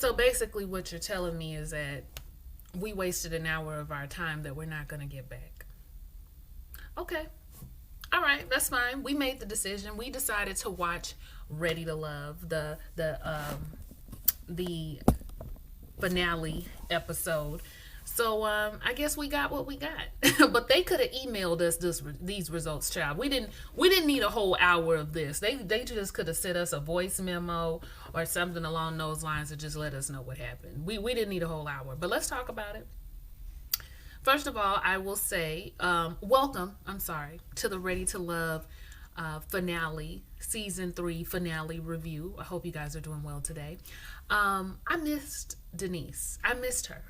So basically, what you're telling me is that we wasted an hour of our time that we're not going to get back. Okay. All right, that's fine. We made the decision. We decided to watch Ready to Love, the finale episode. So I guess we got what we got. But they could have emailed us these results, child. We didn't need a whole hour of this. They just could have sent us a voice memo or something along those lines to just let us know what happened. We didn't need a whole hour. But let's talk about it. First of all, I will say, welcome, I'm sorry, to the Ready to Love finale, season 3 finale review. I hope you guys are doing well today. I missed Denise. I missed her.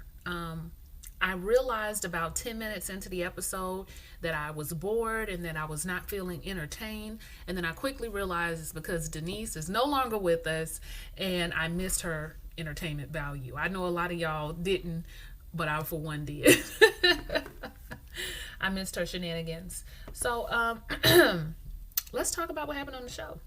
I realized about 10 minutes into the episode that I was bored and that I was not feeling entertained. And then I quickly realized it's because Denise is no longer with us and I missed her entertainment value. I know a lot of y'all didn't, but I for one did. I missed her shenanigans. So let's talk about what happened on the show.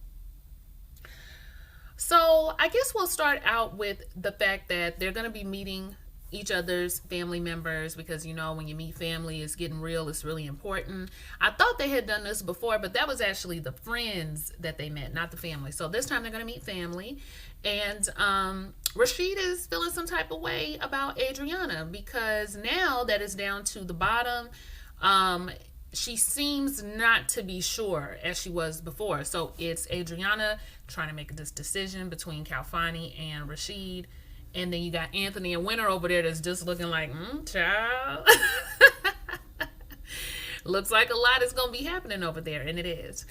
So I guess we'll start out with the fact that they're going to be meeting each other's family members because, you know, when you meet family, it's getting real. It's really important. I thought they had done this before, but that was actually the friends that they met, not the family. So this time they're going to meet family. And Rasheed is feeling some type of way about Adriana because now that it's down to the bottom, she seems not to be sure as she was before. So it's Adriana trying to make this decision between Calfini and Rasheed. And then you got Anthony and Winter over there that's just looking like, child. Looks like a lot is going to be happening over there, and it is.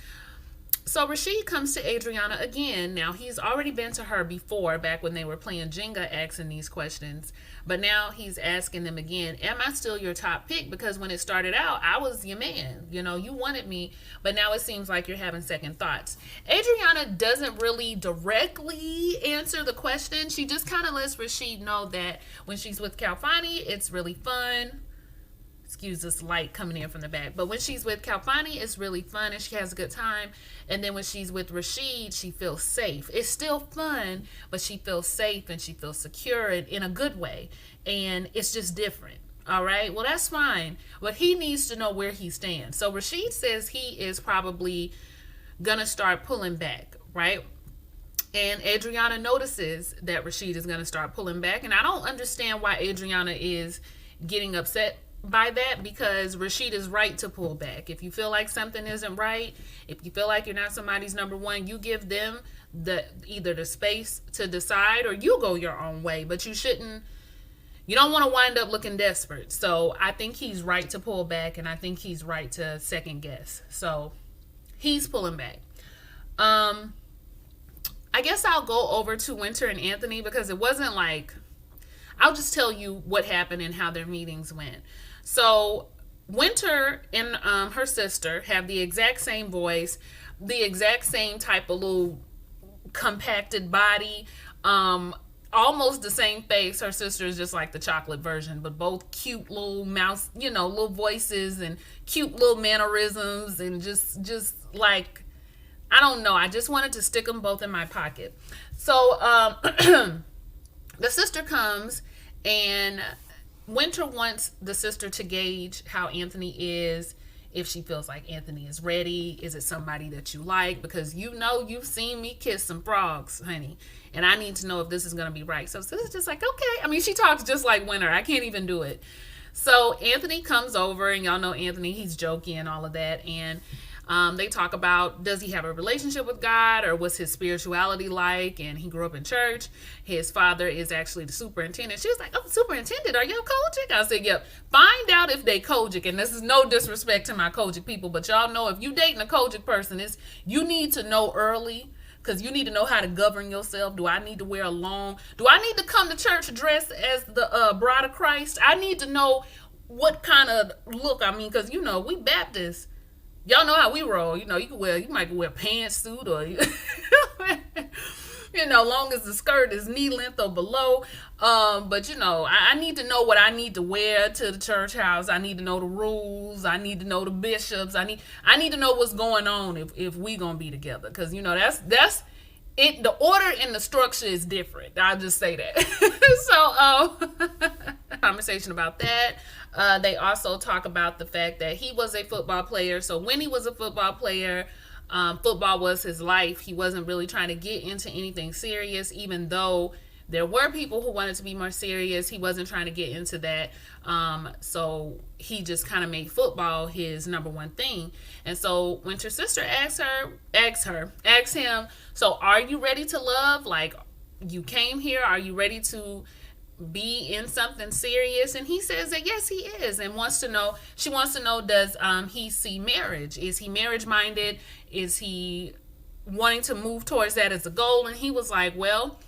So Rasheed comes to Adriana again. Now, he's already been to her before, back when they were playing Jenga, asking these questions. But now he's asking them again, am I still your top pick? Because when it started out, I was your man. You know, you wanted me. But now it seems like you're having second thoughts. Adriana doesn't really directly answer the question. She just kind of lets Rasheed know that when she's with Calfini, it's really fun. Excuse this light coming in from the back. But when she's with Calfini, it's really fun and she has a good time. And then when she's with Rasheed, she feels safe. It's still fun, but she feels safe and she feels secure in a good way. And it's just different. All right. Well, that's fine. But he needs to know where he stands. So Rasheed says he is probably going to start pulling back, right? And Adriana notices that Rasheed is going to start pulling back. And I don't understand why Adriana is getting upset by that, because Rasheed is right to pull back. If you feel like something isn't right, if you feel like you're not somebody's number one, you give them either the space to decide or you go your own way. But you don't want to wind up looking desperate. So I think he's right to pull back, and I think he's right to second guess. So he's pulling back. I guess I'll go over to Winter and Anthony because it wasn't like, I'll just tell you what happened and how their meetings went. So Winter and her sister have the exact same voice, the exact same type of little compacted body, almost the same face. Her sister is just like the chocolate version, but both cute little mouse, little voices and cute little mannerisms, and just like, I don't know. I just wanted to stick them both in my pocket. So the sister comes, and Winter wants the sister to gauge how Anthony is, if she feels like Anthony is ready. Is it somebody that you like? Because you've seen me kiss some frogs, honey, and I need to know if this is going to be right. So sister's just like, okay. I mean, she talks just like Winter. I can't even do it. So Anthony comes over, and y'all know Anthony, he's jokey and all of that, and they talk about, does he have a relationship with God, or what's his spirituality like? And he grew up in church. His father is actually the superintendent. She was like, oh, superintendent, are you Kojic? I said, yep. Find out if they Kojic. And this is no disrespect to my Kojic people, but y'all know if you dating a Kojic person, you need to know early, because you need to know how to govern yourself. Do I need to wear do I need to come to church dressed as the bride of Christ? I need to know what kind of look, because, we Baptists. Y'all know how we roll. You might wear a pantsuit or, long as the skirt is knee length or below. But, I need to know what I need to wear to the church house. I need to know the rules. I need to know the bishops. I need to know what's going on if we going to be together. Because, that's the order and the structure is different. I'll just say that. Conversation about that. They also talk about the fact that he was a football player. So when he was a football player, football was his life. He wasn't really trying to get into anything serious, even though there were people who wanted to be more serious. He wasn't trying to get into that. So he just kind of made football his number one thing. And so Winter's sister asks him, so are you ready to love? Like, you came here, are you ready to be in something serious? And he says that yes, he is, and she wants to know, does he see marriage? Is he marriage minded? Is he wanting to move towards that as a goal? And he was like, well,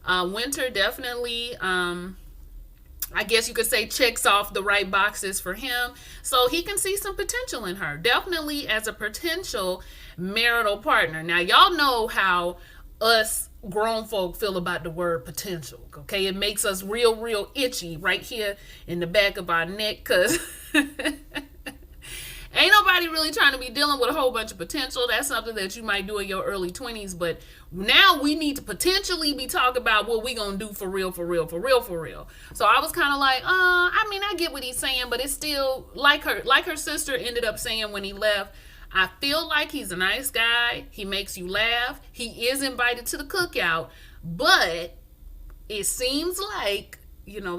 Winter definitely, I guess you could say, checks off the right boxes for him. So he can see some potential in her, definitely as a potential marital partner. Now, y'all know how us grown folk feel about the word potential, okay? It makes us real itchy right here in the back of our neck, because ain't nobody really trying to be dealing with a whole bunch of potential. That's something that you might do in your early 20s, but now we need to potentially be talking about what we gonna do for real. So I was kind of like, I get what he's saying, but it's still like her sister ended up saying when he left, I feel like he's a nice guy. He makes you laugh. He is invited to the cookout, but it seems like,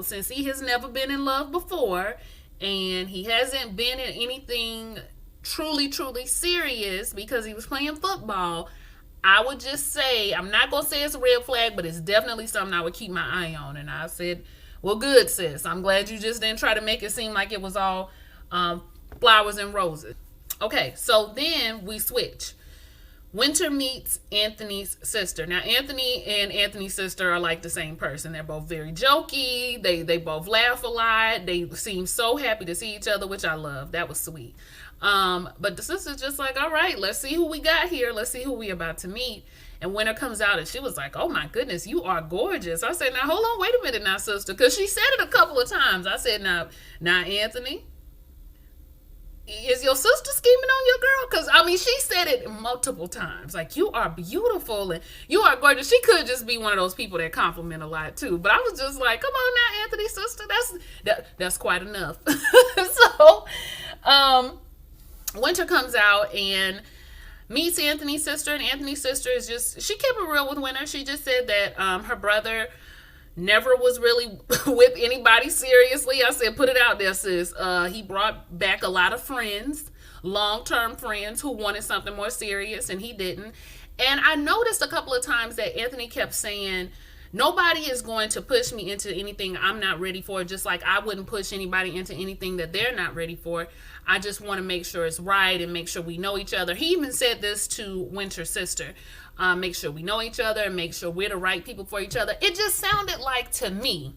since he has never been in love before, and he hasn't been in anything truly serious because he was playing football, I would just say, I'm not going to say it's a red flag, but it's definitely something I would keep my eye on. And I said, well, good, sis. I'm glad you just didn't try to make it seem like it was all flowers and roses. Okay, so then we switch. Winter meets Anthony's sister. Now, Anthony and Anthony's sister are like the same person. They're both very jokey. They both laugh a lot. They seem so happy to see each other, which I love. That was sweet. But the sister's just like, all right, let's see who we got here. Let's see who we about to meet. And Winter comes out and she was like, oh my goodness, you are gorgeous. I said, now hold on, wait a minute now, sister. Because she said it a couple of times. I said, now Anthony, is your sister scheming on your girl? Because, she said it multiple times. Like, you are beautiful and you are gorgeous. She could just be one of those people that compliment a lot, too. But I was just like, come on now, Anthony, sister. That's quite enough. So, Winter comes out and meets Anthony's sister. And Anthony's sister she kept it real with Winter. She just said that her brother never was really with anybody seriously. I said, put it out there, sis. He brought back a lot of friends, long-term friends who wanted something more serious, and he didn't. And I noticed a couple of times that Anthony kept saying, nobody is going to push me into anything I'm not ready for, just like I wouldn't push anybody into anything that they're not ready for. I just want to make sure it's right and make sure we know each other. He even said this to Winter's sister. Make sure we know each other and make sure we're the right people for each other. It just sounded like to me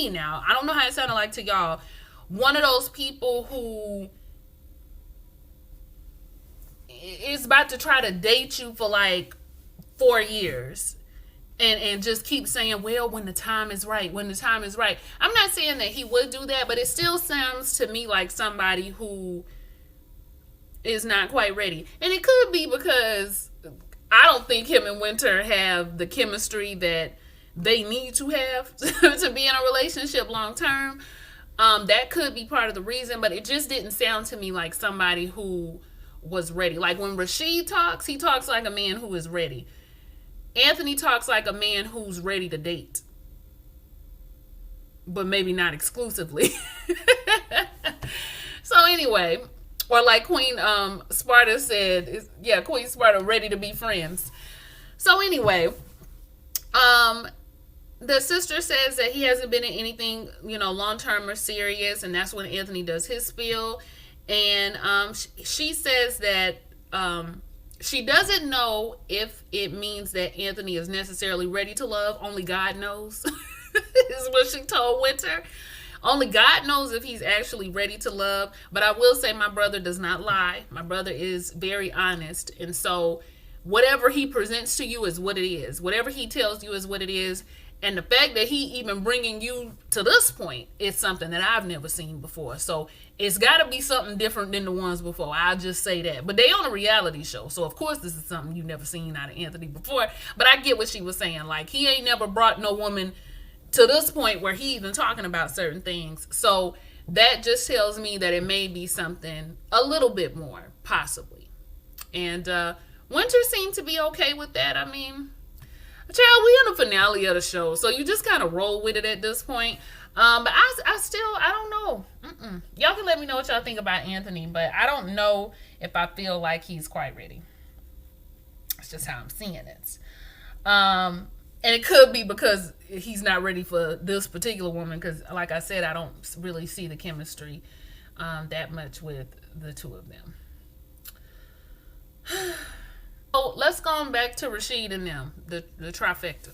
now, I don't know how it sounded like to y'all, one of those people who is about to try to date you for like 4 years and just keep saying, well, when the time is right. I'm not saying that he would do that, but it still sounds to me like somebody who is not quite ready. And it could be because I don't think him and Winter have the chemistry that they need to have to be in a relationship long term. That could be part of the reason, but it just didn't sound to me like somebody who was ready. Like when Rasheed talks, he talks like a man who is ready. Anthony talks like a man who's ready to date, but maybe not exclusively. So anyway, or like Queen Sparta said, Queen Sparta ready to be friends. So anyway, the sister says that he hasn't been in anything, long-term or serious, and that's when Anthony does his spiel. And she says that she doesn't know if it means that Anthony is necessarily ready to love. Only God knows, is what she told Winter. Only God knows if he's actually ready to love. But I will say my brother does not lie. My brother is very honest. And so whatever he presents to you is what it is. Whatever he tells you is what it is. And the fact that he even bringing you to this point is something that I've never seen before. So it's got to be something different than the ones before. I'll just say that. But they on a reality show, so of course this is something you've never seen out of Anthony before. But I get what she was saying. Like, he ain't never brought no woman to this point where he even talking about certain things. So that just tells me that it may be something a little bit more, possibly. And Winter seemed to be okay with that. I mean, child, we in the finale of the show, so you just kind of roll with it at this point. But I don't know. Y'all can let me know what y'all think about Anthony, but I don't know if I feel like he's quite ready. That's just how I'm seeing it. And it could be because he's not ready for this particular woman, because like I said, I don't really see the chemistry that much with the two of them. So let's go back to Rasheed and them, the trifecta.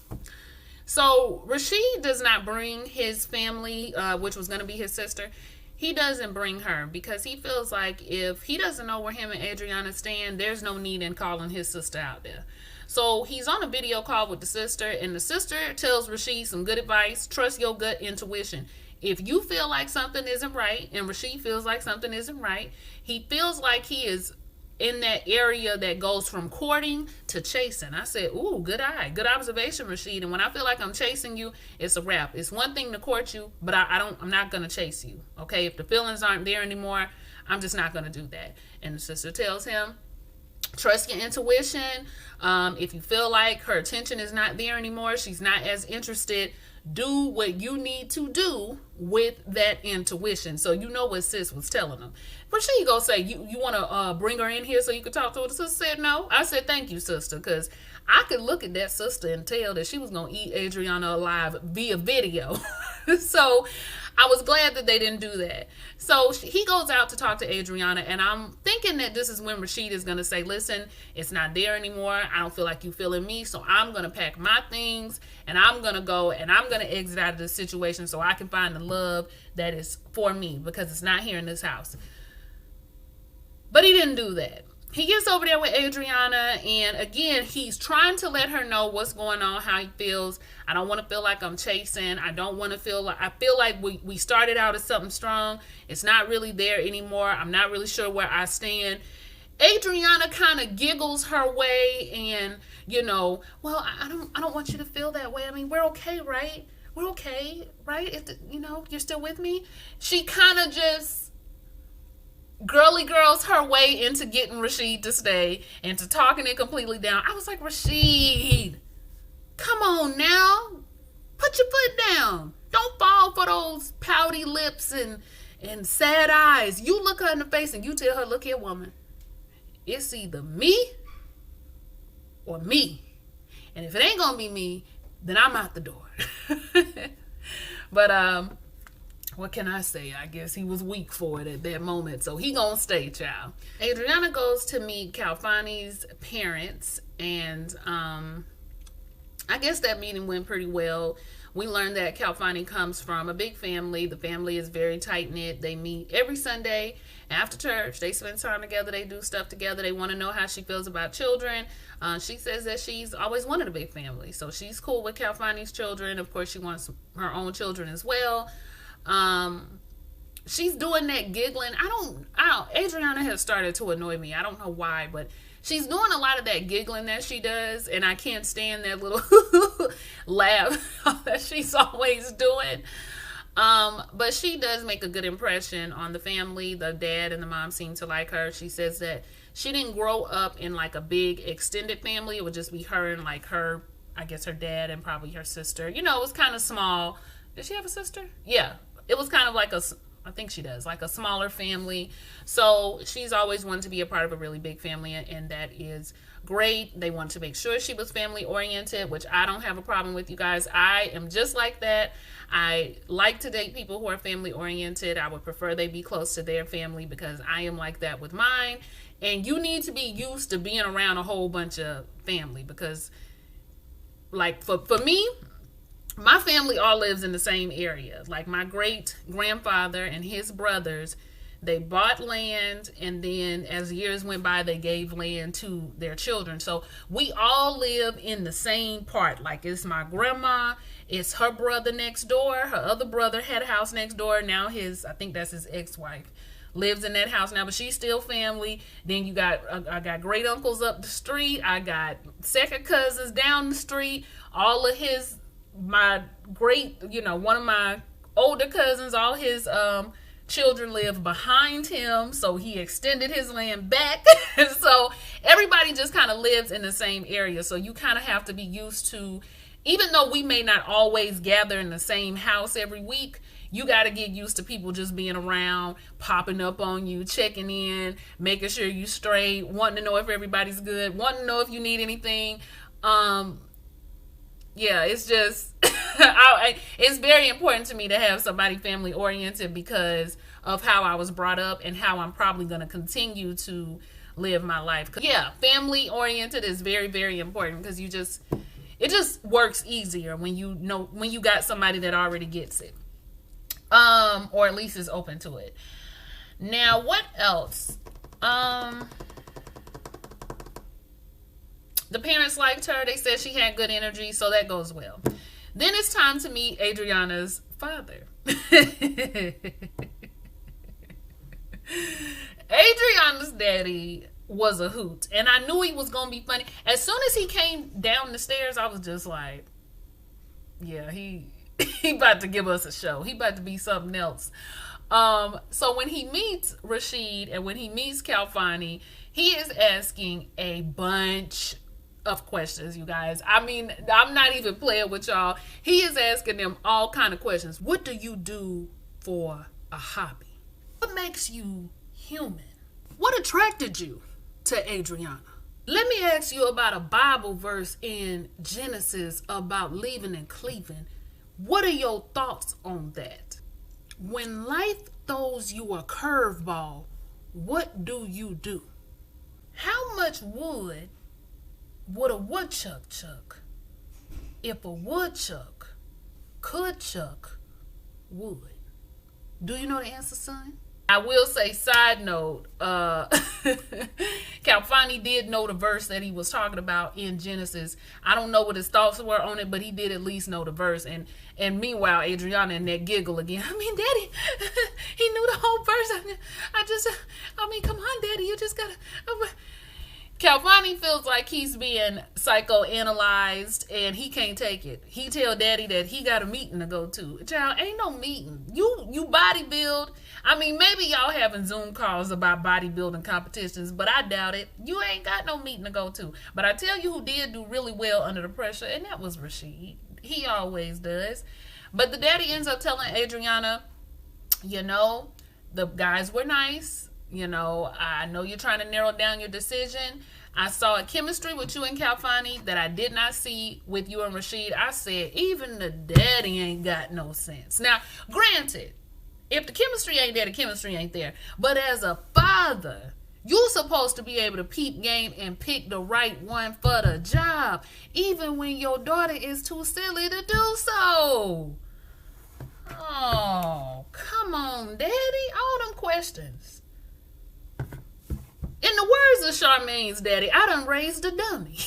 So Rasheed does not bring his family, which was going to be his sister. He doesn't bring her because he feels like if he doesn't know where him and Adriana stand, there's no need in calling his sister out there. So he's on a video call with the sister, and the sister tells Rasheed some good advice. Trust your gut intuition. If you feel like something isn't right, and Rasheed feels like something isn't right, he feels like he is in that area that goes from courting to chasing. I said, ooh, good eye. Good observation, Rasheed. And when I feel like I'm chasing you, it's a wrap. It's one thing to court you, but I'm not going to chase you. Okay? If the feelings aren't there anymore, I'm just not going to do that. And the sister tells him, trust your intuition. If you feel like her attention is not there anymore, she's not as interested, do what you need to do with that intuition. So you know what sis was telling them. But she gonna say, you want to bring her in here so you could talk to her? The sister said no. I said, thank you, sister, because I could look at that sister and tell that she was gonna eat Adriana alive via video. So I was glad that they didn't do that. So he goes out to talk to Adriana, and I'm thinking that this is when Rasheed is going to say, listen, it's not there anymore. I don't feel like you feeling me, so I'm going to pack my things, and I'm going to go, and I'm going to exit out of this situation so I can find the love that is for me, because it's not here in this house. But he didn't do that. He gets over there with Adriana, and again, he's trying to let her know what's going on, how he feels. I don't want to feel like I'm chasing. I don't want to feel like, I feel like we started out as something strong. It's not really there anymore. I'm not really sure where I stand. Adriana kind of giggles her way and, well, I don't want you to feel that way. I mean, we're okay, right? We're okay, right? If you're still with me. She kind of just girly girls her way into getting Rasheed to stay and to talking it completely down. I was like, Rasheed, come on now. Put your foot down. Don't fall for those pouty lips and sad eyes. You look her in the face and you tell her, look here, woman. It's either me or me. And if it ain't gonna be me, then I'm out the door. But what can I say? I guess he was weak for it at that moment, so he gonna stay, child. Adriana goes to meet Calfini's parents, and I guess that meeting went pretty well. We learned that Calfini comes from a big family. The family is very tight-knit. They meet every Sunday after church. They spend time together. They do stuff together. They want to know how she feels about children. She says that she's always wanted a big family, so she's cool with Calfini's children. Of course, she wants her own children as well. She's doing that giggling. I don't, Adriana has started to annoy me. I don't know why, but she's doing a lot of that giggling that she does, and I can't stand that little laugh that she's always doing. But she does make a good impression on the family. The dad and the mom seem to like her. She says that she didn't grow up in like a big extended family. It would just be her and like her, I guess her dad and probably her sister. It was kind of small. Does she have a sister? Yeah. It was kind of like I think she does, like a smaller family. So she's always wanted to be a part of a really big family, and that is great. They wanted to make sure she was family oriented, which I don't have a problem with, you guys. I am just like that. I like to date people who are family oriented. I would prefer they be close to their family because I am like that with mine. And you need to be used to being around a whole bunch of family because, like, for me, my family all lives in the same area. Like my great grandfather and his brothers, They bought land, and then as years went by, they gave land to their children. So we all live in the same part. Like, it's my grandma, it's her brother next door. Her other brother had a house next door. Now I think that's his ex-wife, lives in that house now, but she's still family. Then you got, I got great uncles up the street. I got second cousins down the street. All of my great, one of my older cousins, all his children live behind him, so he extended his land back. So everybody just kind of lives in the same area. So you kind of have to be used to, even though we may not always gather in the same house every week, you got to get used to people just being around, popping up on you, checking in, making sure you straight, wanting to know if everybody's good, wanting to know if you need anything. Yeah, it's just, it's very important to me to have somebody family oriented because of how I was brought up and how I'm probably going to continue to live my life. Yeah, family oriented is very, very important because it just works easier when you got somebody that already gets it. Or at least is open to it. Now, what else? The parents liked her. They said she had good energy, so that goes well. Then it's time to meet Adriana's father. Adriana's daddy was a hoot, and I knew he was gonna be funny. As soon as he came down the stairs, I was just like, yeah, he about to give us a show. He about to be something else. So when he meets Rasheed and when he meets Calfini, he is asking a bunch of questions, you guys. I mean, I'm not even playing with y'all. He is asking them all kind of questions. What do you do for a hobby? What makes you human? What attracted you to Adriana? Let me ask you about a Bible verse in Genesis about leaving and cleaving. What are your thoughts on that? When life throws you a curveball, what do you do? How much wood would a woodchuck chuck if a woodchuck could chuck wood? Do you know the answer, son? I will say, side note, Calfini did know the verse that he was talking about in Genesis. I don't know what his thoughts were on it, but he did at least know the verse. And meanwhile, Adriana and that giggle again. I mean, Daddy, he knew the whole verse. I mean, come on, Daddy, you just gotta. Calfini feels like he's being psychoanalyzed and he can't take it. He tell Daddy that he got a meeting to go to. Child, ain't no meeting. You bodybuild. I mean, maybe y'all having Zoom calls about bodybuilding competitions, but I doubt it. You ain't got no meeting to go to. But I tell you who did do really well under the pressure, and that was Rasheed. He always does. But the daddy ends up telling Adriana, the guys were nice. I know you're trying to narrow down your decision. I saw a chemistry with you and Calfini that I did not see with you and Rasheed. I said, even the daddy ain't got no sense. Now, granted, if the chemistry ain't there, the chemistry ain't there. But as a father, you're supposed to be able to peep game and pick the right one for the job, even when your daughter is too silly to do so. Oh, come on, Daddy. All them questions. In the words of Charmaine's daddy, I done raised a dummy.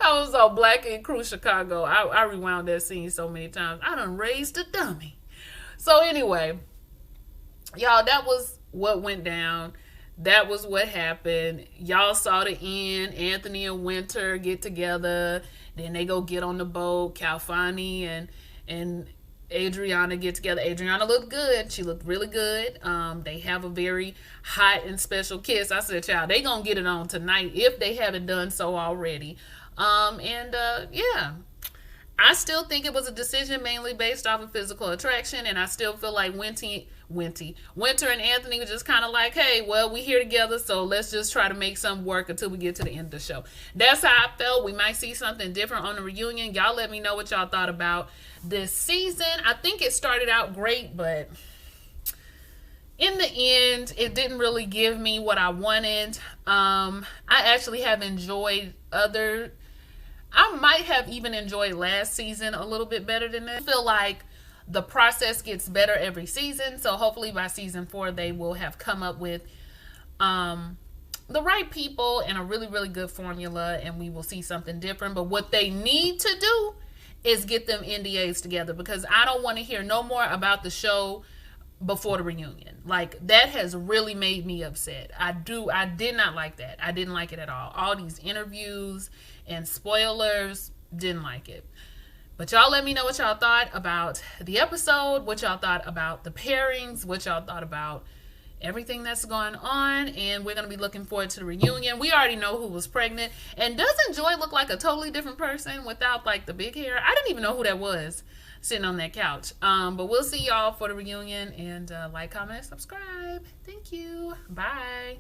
I was on Black and Crew Chicago. I rewound that scene so many times. I done raised a dummy. So anyway, y'all, that was what went down. That was what happened. Y'all saw the end. Anthony and Winter get together. Then they go get on the boat. Calfini and Adriana get together. Adriana looked good. She looked really good. They have a very hot and special kiss. I said, child, they gonna get it on tonight if they haven't done so already. Yeah. I still think it was a decision mainly based off of physical attraction, and I still feel like Winter and Anthony were just kind of like, hey, well, we here together, so let's just try to make something work until we get to the end of the show. That's how I felt. We might see something different on the reunion. Y'all let me know what y'all thought about this season. I think it started out great, but in the end, it didn't really give me what I wanted. I actually have enjoyed I might have even enjoyed last season a little bit better than this. I feel like the process gets better every season. So hopefully by season 4 they will have come up with the right people and a really, really good formula, and we will see something different. But what they need to do is get them NDAs together, because I don't want to hear no more about the show before the reunion. Like, that has really made me upset. I did not like that. I didn't like it at all these interviews and spoilers, didn't like it. But y'all let me know what y'all thought about the episode, what y'all thought about the pairings, what y'all thought about everything that's going on. And we're going to be looking forward to the reunion. We already know who was pregnant. And doesn't Joy look like a totally different person without like the big hair? I didn't even know who that was sitting on that couch. But we'll see y'all for the reunion. And like, comment, and subscribe. Thank you. Bye.